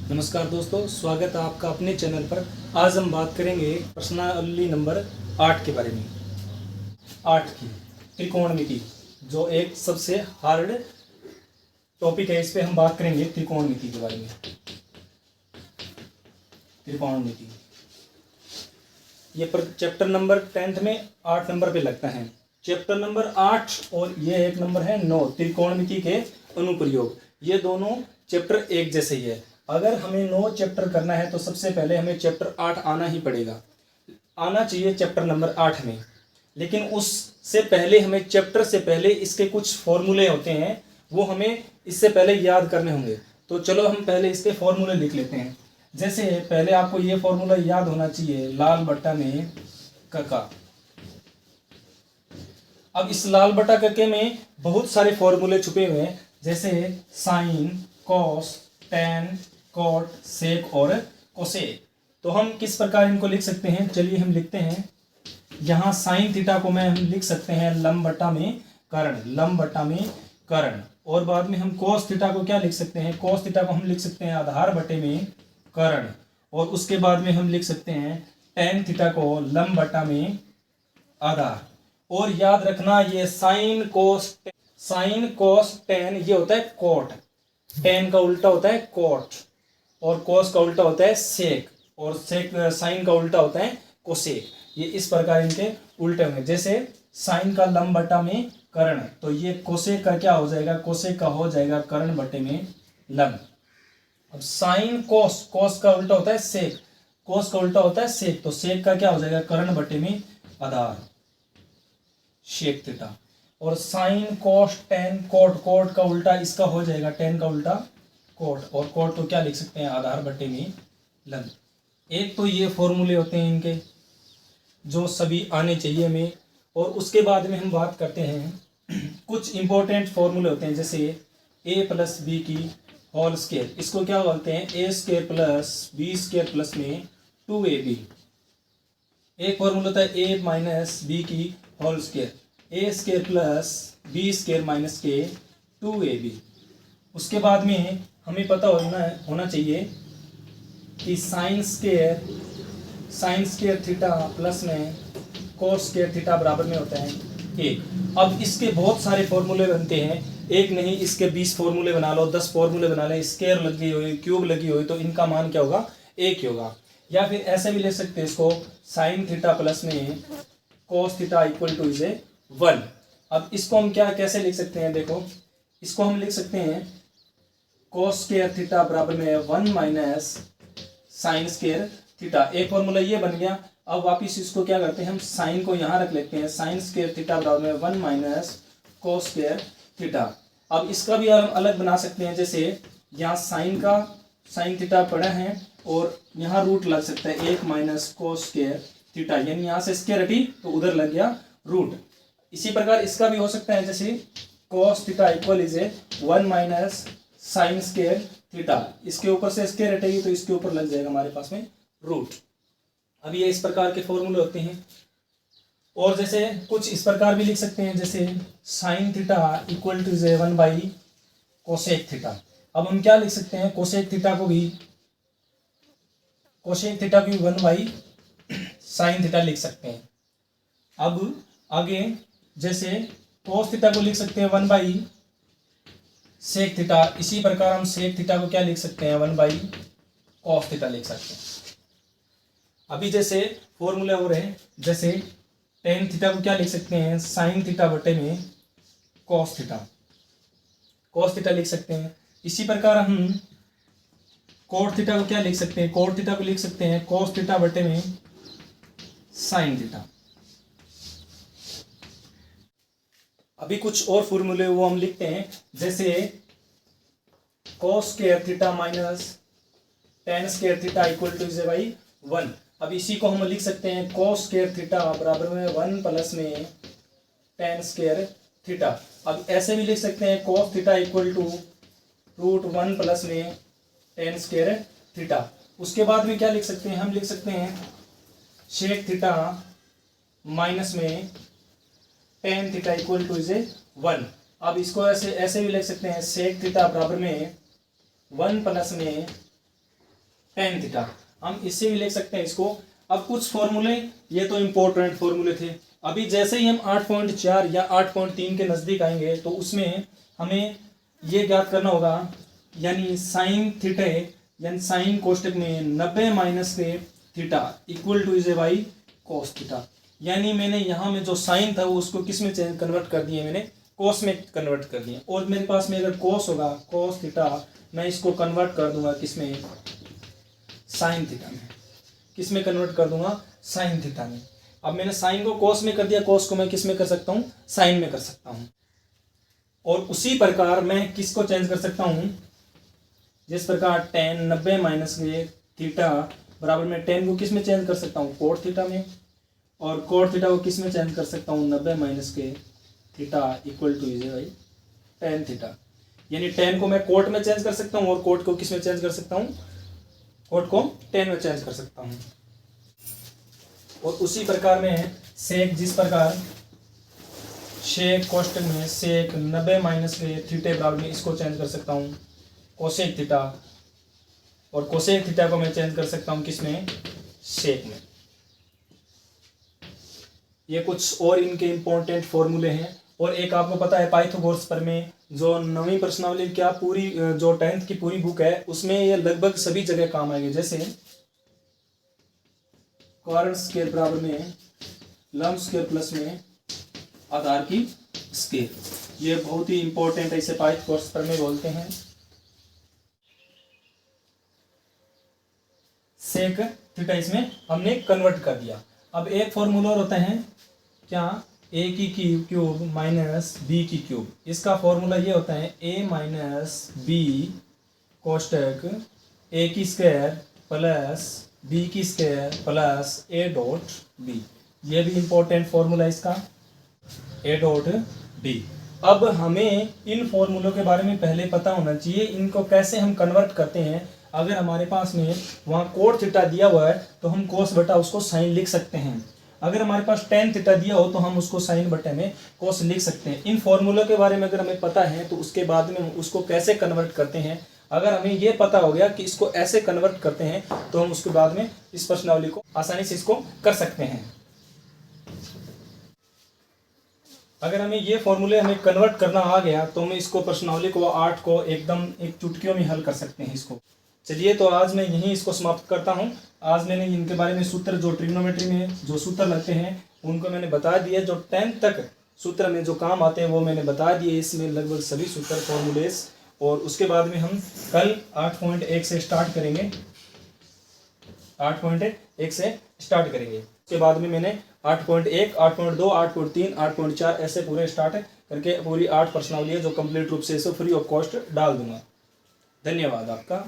नमस्कार दोस्तों, स्वागत है आपका अपने चैनल पर। आज हम बात करेंगे प्रश्नावली नंबर 8 के बारे में। 8 की त्रिकोणमिति, जो एक सबसे हार्ड टॉपिक है। इस पे हम बात करेंगे त्रिकोणमिति के बारे में। त्रिकोणमिति ये चैप्टर नंबर 10th में 8 नंबर पे लगता है। चैप्टर नंबर 8 और ये एक नंबर है 9, त्रिकोणमिति के अनुप्रयोग। ये दोनों चैप्टर एक जैसे ही है। अगर हमें 9 चैप्टर करना है तो सबसे पहले हमें चैप्टर 8 आना ही पड़ेगा, आना चाहिए चैप्टर नंबर 8 में। लेकिन उससे पहले हमें चैप्टर से पहले इसके कुछ फॉर्मूले होते हैं, वो हमें इससे पहले याद करने होंगे। तो चलो हम पहले इसके फॉर्मूले लिख लेते हैं। जैसे पहले आपको ये फॉर्मूला याद होना चाहिए, लाल बट्टा में कका। अब इस लाल बटा कके में बहुत सारे फॉर्मूले छुपे हुए हैं, जैसे साइन, कॉस, टेन, कॉट, सेक और कोसेक। तो हम किस प्रकार इनको लिख सकते हैं, चलिए हम लिखते हैं। यहाँ साइन थीटा को हम लिख सकते हैं लंब बटा में कर्ण, लंब बटा में कर्ण। और बाद में हम कोस थीटा को क्या लिख सकते हैं, कोस थीटा को हम लिख सकते हैं आधार बटे में कर्ण। और उसके बाद में हम लिख सकते हैं टेन थीटा को लंब बटा में आधार। और याद रखना, ये साइन कोस टेन ये होता है कोट। टेन का उल्टा होता है कोट, और कोस का उल्टा होता है सेक, और सेक साइन का उल्टा होता है कोसेक। ये इस प्रकार इनके उल्टे होंगे। जैसे साइन का लंब बटा में कर्ण, तो ये कोसेक का क्या हो जाएगा, कोसेक का हो जाएगा कर्ण बटे में लंब। अब साइन कोस, कोस का उल्टा होता है सेक, कोस का उल्टा होता है सेक, तो सेक का क्या हो जाएगा कर्ण बटे में आधार, शेक थीटा। और sine cos tan cot, cot का उल्टा इसका हो जाएगा टेन का उल्टा कोट, और कोट तो क्या लिख सकते हैं आधार बटे में लंब। एक तो ये फॉर्मूले होते हैं इनके जो सभी आने चाहिए हमें। और उसके बाद में हम बात करते हैं कुछ इंपॉर्टेंट फॉर्मूले होते हैं, जैसे a प्लस बी की होल स्क्वायर। इसको क्या बोलते हैं, A square plus B square plus में 2ab। एक फॉर्मूला होता है a माइनस बी की whole square, A square plus B square minus के 2ab। उसके बाद में हमें पता होना चाहिए कि साइन स्क्वायर थीटा प्लस में कोस स्क्वायर थीटा बराबर में होता है 1। अब इसके बहुत सारे फॉर्मूले बनते हैं, एक नहीं इसके 20 फॉर्मूले बना लो, 10 फॉर्मूले बना लें। स्क्वायर लगी हुई, क्यूब लगी हुई, तो इनका मान क्या होगा, 1 ही होगा। या फिर ऐसे भी ले सकते हैं इसको, साइन थीटा प्लस में कोस थीटा इक्वल टू इज 1। अब इसको हम कैसे लिख सकते हैं, देखो इसको हम लिख सकते हैं कोस स्क्वायर थीटा बराबर में 1 माइनस साइन स्क्वायर थीटा। एक फॉर्मूला ये बन गया। अब वापिस इसको क्या करते हैं, हम साइन को यहाँ रख लेते हैं, साइन स्क्वायर थीटा बराबर में 1 माइनस कोस स्क्वायर थीटा। अब इसका भी हम अलग बना सकते हैं, जैसे यहाँ साइन थीटा पड़ा है और यहाँ रूट लग सकता है 1 माइनस कोस स्क्वायर थीटा, यानी यहाँ से स्क्वायर हटी तो उधर लग गया रूट। इसी प्रकार इसका भी हो सकता है, जैसे कोस theta equal is 1 minus sine square theta, इसके ऊपर से स्क्वायर हटेगी तो इसके ऊपर लग जाएगा हमारे पास में रूट। अब ये इस प्रकार के फॉर्मूले होते हैं। और जैसे कुछ इस प्रकार भी लिख सकते हैं, जैसे sine theta equal to 1 by cosec theta. अब हम क्या लिख सकते हैं, कोसेक थीटा को भी 1 बाई साइन थीटा लिख सकते हैं। अब आगे जैसे कोस थीटा को लिख सकते हैं 1 बाई सेक थीटा, इसी प्रकार हम सेक थीटा को क्या लिख सकते हैं, 1 बाई कॉस थीटा लिख सकते हैं। अभी जैसे फॉर्मूले हो रहे हैं, जैसे टेन थीटा को क्या लिख सकते हैं, साइन थीटा बटे में कॉस थीटा लिख सकते हैं। इसी प्रकार हम कोट थीटा को क्या लिख सकते हैं, कोट थीटा को लिख सकते हैं कॉस थीटा बटे में साइन थीटा। अभी कुछ और फॉर्मूले वो हम लिखते हैं, जैसे cos square theta minus ten square theta equal two is by 1। अब इसी को हम लिख सकते हैं कोस स्क्वायर थीटा बराबर में 1 प्लस में टेन स्क्वायर थीटा। अब ऐसे भी लिख सकते हैं cos theta equal to root 1 plus में टेन स्क्वायर थीटा। उसके बाद में क्या लिख सकते हैं, हम लिख सकते हैं शेक थीटा माइनस में tan theta equal two is 1। अब इसको ऐसे भी लिख सकते हैं सेक थीटा बराबर में 1 प्लस में टेन थीटा। हम इससे भी लिख सकते हैं इसको। अब कुछ फॉर्मूले, ये तो इम्पोर्टेंट फॉर्मूले थे। अभी जैसे ही हम 8.4 या 8.3 के नज़दीक आएंगे तो उसमें हमें ये ज्ञात करना होगा, यानी साइन थीटा यानी साइन कोष्टक में 90 माइनस के theta equal two is a by cos theta. यानी मैंने यहाँ में जो साइन था वो उसको किस में चेंज कन्वर्ट कर दिए, मैंने कोस में कन्वर्ट कर दिए। और मेरे पास में अगर कोस होगा, कोस थीटा, मैं इसको कन्वर्ट कर दूंगा किस में, साइन थीटा में। किस में कन्वर्ट कर दूंगा, साइन थीटा में। अब मैंने साइन को कोस में कर दिया, कोस को मैं किस में कर सकता हूँ, साइन में कर सकता हूँ। और उसी प्रकार मैं किसको चेंज कर सकता हूँ, जिस प्रकार टेन 90 माइनस के थीटा बराबर में टेन को किस में चेंज कर सकता हूँ, कोट थीटा में। और कोट थीटा को किस में चेंज कर सकता हूँ, 90 माइनस के theta equal two is by tan theta. यानी टेन को मैं कोट में चेंज कर सकता हूँ और कोट को किस में चेंज कर सकता हूँ, कोट को टेन में चेंज कर सकता हूँ। और उसी प्रकार में सेक, जिस प्रकार शेक कोष्टक में सेक 90 माइनस के थीटे बराबर में इसको चेंज कर सकता हूँ कोसेक थीटा, और कोसेक थीटा को मैं चेंज कर सकता हूँ किस में, सेक में। ये कुछ और इनके इम्पोर्टेंट फॉर्मूले हैं। और एक आपको पता है पाइथागोरस प्रमेय, जो 9वीं प्रश्नावली क्या पूरी जो 10th की पूरी बुक है उसमें ये लगभग सभी जगह काम आएंगे। जैसे क्वाड्रेंट स्क्वायर बराबर में लंब स्क्वायर प्लस में आधार की स्क्वायर, ये बहुत ही इंपॉर्टेंट है, इसे पाइथागोरस प्रमेय बोलते हैं। सेक थीटा इसमें हमने कन्वर्ट कर दिया। अब एक फॉर्मूला और होता है क्या, ए की क्यूब माइनस बी की क्यूब। इसका फॉर्मूला ये होता है ए माइनस बी कोष्टक ए की स्क्वायर प्लस बी की square plus A dot B. ये भी इंपॉर्टेंट फॉर्मूला है इसका, ए डॉट बी। अब हमें इन फॉर्मूलों के बारे में पहले पता होना चाहिए, इनको कैसे हम कन्वर्ट करते हैं। अगर हमारे पास में वहाँ कोट थीटा दिया हुआ है तो हम कोस बटा उसको साइन लिख सकते हैं। अगर हमारे पास टेन थीटा दिया हो तो हम उसको साइन बटे में कोस लिख सकते हैं। इन फॉर्मूलों के बारे में अगर हमें पता है तो उसके बाद में हम उसको कैसे कन्वर्ट करते हैं, अगर हमें ये पता हो गया कि इसको ऐसे कन्वर्ट करते हैं तो हम उसके बाद में इस प्रश्नावली को आसानी से इसको कर सकते हैं। अगर हमें ये फॉर्मूले हमें कन्वर्ट करना आ गया तो हम इसको प्रश्नावली को 8 को एकदम एक चुटकियों में हल कर सकते हैं इसको। चलिए तो आज मैं यहीं इसको समाप्त करता हूँ। आज मैंने इनके बारे में सूत्र, जो ट्रिग्नोमेट्री में जो सूत्र लगते हैं उनको मैंने बता दिए। जो 10th तक सूत्र में जो काम आते हैं वो मैंने बता दिए, इसमें लगभग सभी सूत्र फॉर्मूलेस। और उसके बाद में हम कल 8.1 से स्टार्ट करेंगे, 8.1 से स्टार्ट करेंगे। उसके बाद में मैंने 8.1, 8.2, 8.3, 8.4 ऐसे पूरे स्टार्ट करके पूरी 8 प्रश्नावली है जो कंप्लीट रूप से इसे फ्री ऑफ कॉस्ट डाल दूंगा। धन्यवाद आपका।